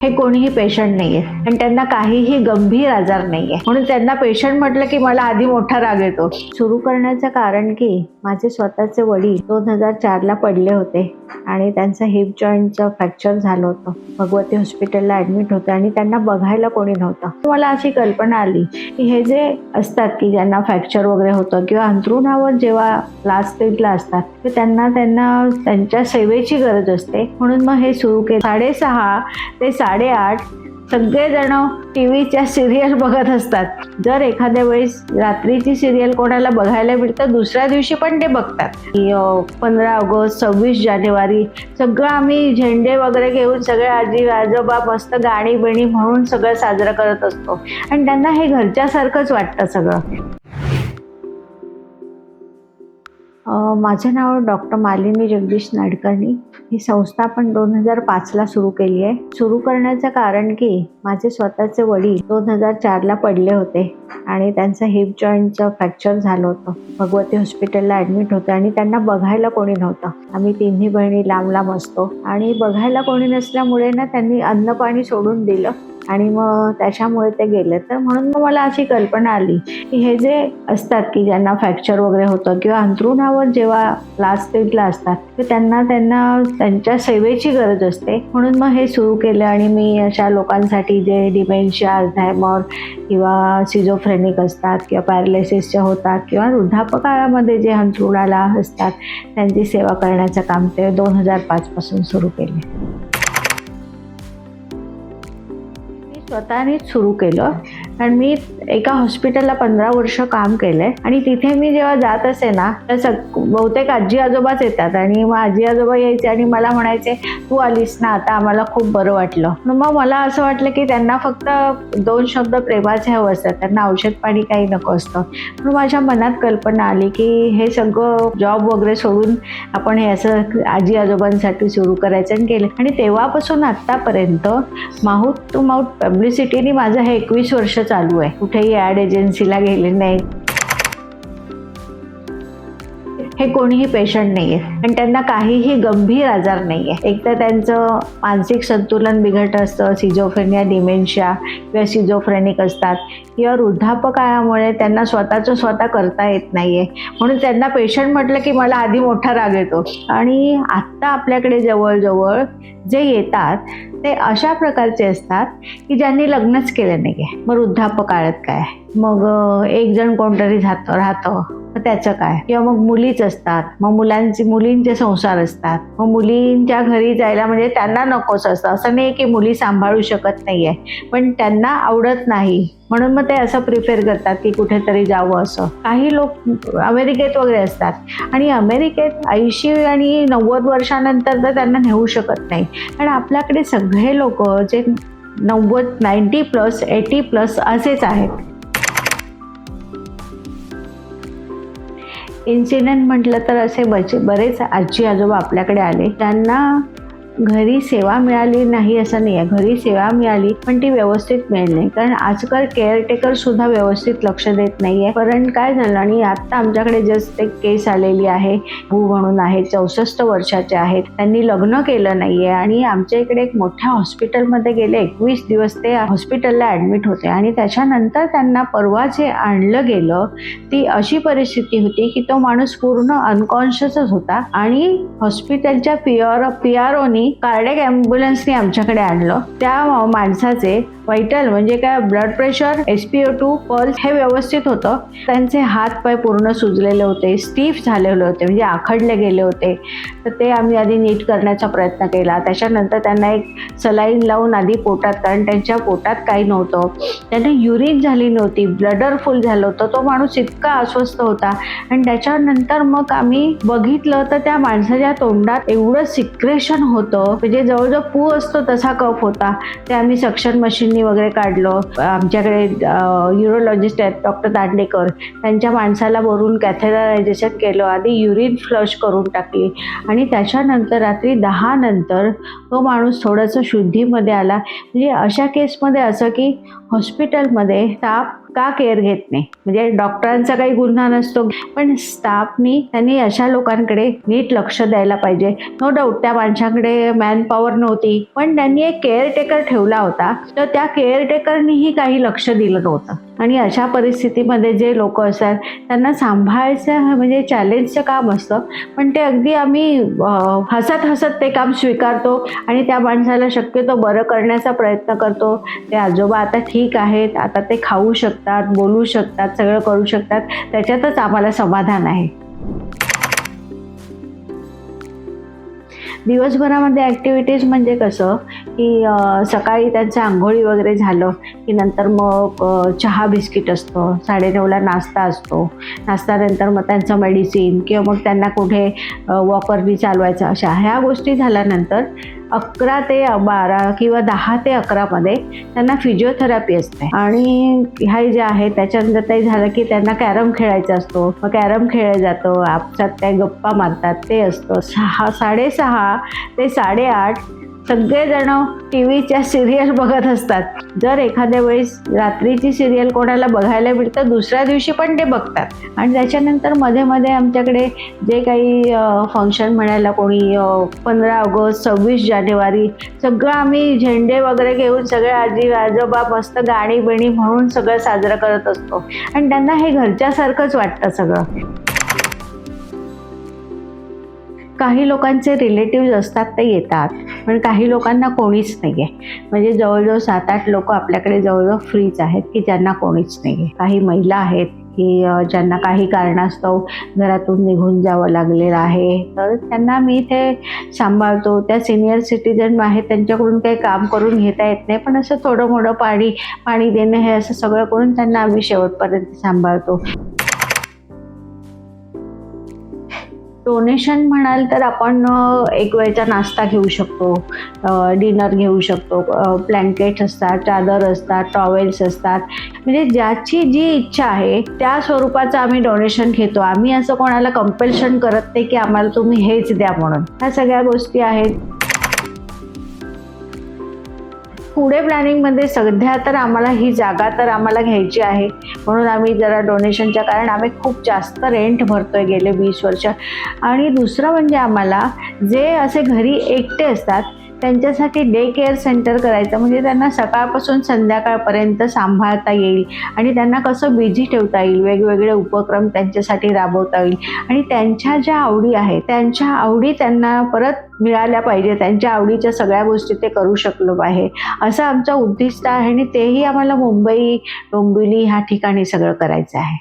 हे कोणीही पेशंट नाहीये आणि त्यांना काहीही गंभीर आजार नाहीये, म्हणून त्यांना पेशंट म्हटलं की मला आधी मोठा राग येतो. सुरू करण्याचं कारण की माझे स्वतःचे वडील 2004 ला पडले होते आणि त्यांचं हिप जॉईंटचं फ्रॅक्चर झालं होतं. भगवती हॉस्पिटलला ऍडमिट होते आणि त्यांना बघायला कोणी नव्हतं. मला अशी कल्पना आली की हे जे असतात की ज्यांना फ्रॅक्चर वगैरे होतं किंवा अंथरुणावर जेव्हा लास्ट स्टेजला असतात तर त्यांना त्यांच्या सेवेची गरज असते, म्हणून मग हे सुरू केलं. 6:30 ते 8:30 सगळेजण टीव्हीच्या सिरियल बघत असतात. जर एखाद्या वेळेस रात्रीची सिरियल कोणाला बघायला मिळतं दुसऱ्या दिवशी पण ते बघतात. 15 ऑगस्ट 26 जानेवारी सगळं आम्ही झेंडे वगैरे घेऊन सगळे आजी आजोबा मस्त गाणी बिणी म्हणून सगळं साजरं करत असतो आणि त्यांना हे घरच्यासारखंच वाटतं सगळं. माझं नाव डॉक्टर मालिनी जगदीश नाडकर्णी. ही संस्था आपण 2005 ला सुरू केली आहे. सुरू करण्याचं कारण की माझे स्वतःचे वडील 2004 ला पडले होते आणि त्यांचं हिप जॉईंटचं फ्रॅक्चर झालं होतं. भगवती हॉस्पिटलला ऍडमिट होते आणि त्यांना बघायला कोणी नव्हतं. आम्ही तिन्ही बहिणी लांब लांब असतो आणि बघायला कोणी नसल्यामुळे ना त्यांनी अन्न पाणी सोडून दिलं आणि मग त्याच्यामुळे ते गेले. तर म्हणून मग मला अशी कल्पना आली की हे जे असतात की ज्यांना फ्रॅक्चर वगैरे होतं किंवा अंथरुणावर जेव्हा लास्ट स्टेजला असतात तर त्यांना त्यांच्या सेवेची गरज असते, म्हणून मग हे सुरू केलं. आणि मी अशा लोकांसाठी जे डिमेन्शिया, अल्झायमर किंवा सिझोफ्रेनिक असतात किंवा पॅरालिसिसचे होतात किंवा वृद्धापकाळामध्ये जे अंथरुणाला असतात त्यांची सेवा करण्याचं काम ते 2005 पासून सुरू केले. स्वतःनेच सुरू केलं कारण मी एका हॉस्पिटलला 15 वर्ष काम केलंय आणि तिथे मी जेव्हा जात असे ना तर बहुतेक आजी आजोबाच येतात आणि मग आजी आजोबा यायचे आणि मला म्हणायचे तू आलीस ना आता आम्हाला खूप बरं वाटलं. मग मला असं वाटलं की त्यांना फक्त 2 शब्द प्रेमाचे हवं असतात, त्यांना औषध पाणी काही नको असतं. म्हणून माझ्या मनात कल्पना आली की हे सगळं जॉब वगैरे सोडून आपण हे असं आजी आजोबांसाठी सुरू करायचं आणि केलं. आणि तेव्हापासून आत्तापर्यंत माउथ टू माउथ पब्लिसिटीने माझं हे 21 वर्ष चालू आहे. कुठेही ॲड एजन्सीला गेले नाही. हे कोणीही पेशंट नाहीये आणि त्यांना काहीही गंभीर आजार नाहीये. एक तर त्यांचं मानसिक संतुलन बिघडत असतं, सिझोफ्रेनिया, डिमेन्शिया किंवा सिझोफ्रेनिक असतात किंवा वृद्धापकाळामुळे त्यांना स्वतः करता येत नाहीये, म्हणून त्यांना पेशंट म्हटलं की मला आधी मोठा राग येतो. आणि आत्ता आपल्याकडे जवळजवळ जे येतात ते अशा प्रकारचे असतात की ज्यांनी लग्नच केलं नाहीये. मग वृद्धापकाळात काय, मग एक जण कोणतरी राहतं त्याचं काय, किंवा मग मुलीच असतात, मग मुलींचे संसार असतात, मग मुलींच्या घरी जायला म्हणजे त्यांना नकोच असतं. असं नाही की मुली सांभाळू शकत नाहीये, पण त्यांना आवडत नाही म्हणून मग ते असं प्रिफर करतात की कुठेतरी जावं. असं काही लोक अमेरिकेत वगैरे असतात आणि अमेरिकेत 80 आणि 90 वर्षानंतर तर त्यांना नेऊ शकत नाही. कारण आपल्याकडे सगळे लोक जे 90+ 80+ असेच आहेत. इन्सिडेंट म्हटलं तर असे बरेच आजी आजोबा आपल्याकडे आले, त्यांना घरी सेवा मिळाली नाही असं नाही आहे. घरी सेवा मिळाली पण ती व्यवस्थित मिळाली नाही, कारण आजकाल केअरटेकर सुद्धा व्यवस्थित लक्ष देत नाहीये. कारण काय झालं, आणि आता आमच्याकडे जस्ट एक केस आलेली आहे, भू म्हणून आहे, 64 वर्षाचे आहेत, त्यांनी लग्न केलं नाहीये आणि आमच्या इकडे एक मोठ्या हॉस्पिटलमध्ये गेले 21 दिवस ते हॉस्पिटलला ऍडमिट होते. आणि त्याच्यानंतर त्यांना परवा जे आणलं गेलं ती अशी परिस्थिती होती की तो माणूस पूर्ण अनकॉन्शियसच होता आणि हॉस्पिटलच्या PROनी कार्डियक ॲम्ब्युलन्सने आमच्याकडे आणलं. त्या माणसाचे व्हायटल म्हणजे काय, ब्लड प्रेशर, SpO2, पल्स हे व्यवस्थित होतं. त्यांचे हात पाय पूर्ण सुजलेले होते, स्टीफ झालेले होते, म्हणजे आखडले गेले होते. तर ते आम्ही आधी नीट करण्याचा प्रयत्न केला. त्याच्यानंतर त्यांना एक सलाईन लावून आधी पोटात, कारण त्यांच्या पोटात काही नव्हतं, त्यांना युरिन झाली नव्हती, ब्लडर फुल झालं होतं. तो माणूस इतका अस्वस्थ होता. आणि त्याच्यानंतर मग आम्ही बघितलं तर त्या माणसाच्या तोंडात एवढं सिक्रेशन होतं, म्हणजे जवळजवळ पू असतो तसा कफ होता. ते आम्ही सक्शन मशीननी वगैरे काढलं. आमच्याकडे न्यूरोलॉजिस्ट आहेत डॉक्टर दांडेकर, त्यांच्या माणसाला बोलून कॅथेटरायझेशन केलं, आधी युरिन फ्लश करून टाकली. आणि त्याच्यानंतर रात्री 10 नंतर तो माणूस थोडंसं शुद्धीमध्ये आला. म्हणजे अशा केसमध्ये असं की हॉस्पिटलमध्ये स्टाफ का केअर घेत नाही? म्हणजे डॉक्टरांचा काही गुन्हा नसतो, पण स्टाफनी त्यांनी अशा लोकांकडे नीट लक्ष द्यायला पाहिजे. नो डाऊट त्या माणसांकडे मॅन पॉवर नव्हती, पण त्यांनी एक केअरटेकर ठेवला होता, तर त्या केअरटेकरनीही काही लक्ष दिलं नव्हतं. आणि अशा परिस्थितीमध्ये जे लोक असतात त्यांना सांभाळायचं म्हणजे चॅलेंजचं काम असतं, पण ते अगदी आम्ही हसत हसत ते काम स्वीकारतो आणि त्या माणसाला शक्यतो बरं करण्याचा प्रयत्न करतो. ते आजोबा आता ठीक आहेत, आता ते खाऊ शकतात, बोलू शकतात, सगळं करू शकतात, त्याच्यातच आम्हाला समाधान आहे. दिवसभरामध्ये ॲक्टिव्हिटीज म्हणजे कसं की सकाळी त्यांचं आंघोळी वगैरे झालं की नंतर मग चहा बिस्किट असतं, 9:30ला नाश्ता असतो, नाश्त्यानंतर मग त्यांचं मेडिसिन किंवा मग त्यांना कुठे वॉकरनी चालवायचं, अशा ह्या गोष्टी झाल्यानंतर 11 ते 12 किंवा 10 ते 11मध्ये त्यांना फिजिओथेरपी असते. आणि ह्या जे आहे त्याच्यानंतर ते झालं की त्यांना कॅरम खेळायचा असतो, मग कॅरम खेळलं जातं, आपसात त्या गप्पा मारतात ते असतं. 6:30 ते 8:30 सगळेजण टी व्हीच्या सिरियल बघत असतात. जर एखाद्या वेळेस रात्रीची सिरियल कोणाला बघायला मिळतं, दुसऱ्या दिवशी पण ते बघतात. आणि त्याच्यानंतर मध्ये मध्ये आमच्याकडे जे काही फंक्शन म्हणायला कोणी 15 ऑगस्ट 26 जानेवारी सगळं आम्ही झेंडे वगैरे घेऊन सगळे आजी आजोबा मस्त गाणी बिणी म्हणून सगळं साजरं करत असतो आणि त्यांना हे घरच्यासारखंच वाटतं सगळं. काही लोकांचे रिलेटिव्ह असतात ते येतात, पण काही लोकांना कोणीच नाही आहे. म्हणजे जवळजवळ 7-8 लोक आपल्याकडे जवळजवळ फ्रीच आहेत की ज्यांना कोणीच नाही आहे. काही महिला आहेत की ज्यांना काही कारणास्तव घरातून निघून जावं लागलेलं आहे, तर त्यांना मी इथे सांभाळतो. त्या सिनियर सिटीजन आहेत, त्यांच्याकडून काही काम करून घेता येत नाही, पण असं थोडं मोठं पाणी देणं हे असं सगळं करून त्यांना आम्ही शेवटपर्यंत सांभाळतो. डोनेशन म्हणाल तर आपण एक वेळचा नाश्ता घेऊ शकतो, डिनर घेऊ शकतो, ब्लँकेट्स असतात, चादर असतात, टॉवेल्स असतात. म्हणजे ज्याची जी इच्छा आहे त्या स्वरूपाचं आम्ही डोनेशन घेतो. आम्ही असं कोणाला कंपल्शन करत नाही की आम्हाला तुम्ही हेच द्या म्हणून. ह्या सगळ्या गोष्टी आहेत. पुढे प्लॅनिंगमध्ये सध्या तर आम्हाला ही जागा तर आम्हाला घ्यायची आहे, म्हणून आम्ही जरा डोनेशनच्या कारण आम्ही खूप जास्त रेंट भरतोय गेले 20 वर्ष. आणि दुसरं म्हणजे आम्हाला जे असे घरी एकटे असतात त्यांच्यासाठी डे केअर सेंटर करायचं, म्हणजे त्यांना सकाळपासून संध्याकाळपर्यंत सांभाळता येईल आणि त्यांना कसं बिझी ठेवता येईल, वेगवेगळे उपक्रम त्यांच्यासाठी राबवता येईल आणि त्यांच्या ज्या आवडी आहेत त्यांच्या आवडी त्यांना परत मिळाल्या पाहिजे, त्यांच्या आवडीच्या सगळ्या गोष्टी ते करू शकलो पाहिजे, असं आमचं उद्दिष्ट आहे. आणि तेही आम्हाला मुंबई, डोंबिवली ह्या ठिकाणी सगळं करायचं आहे.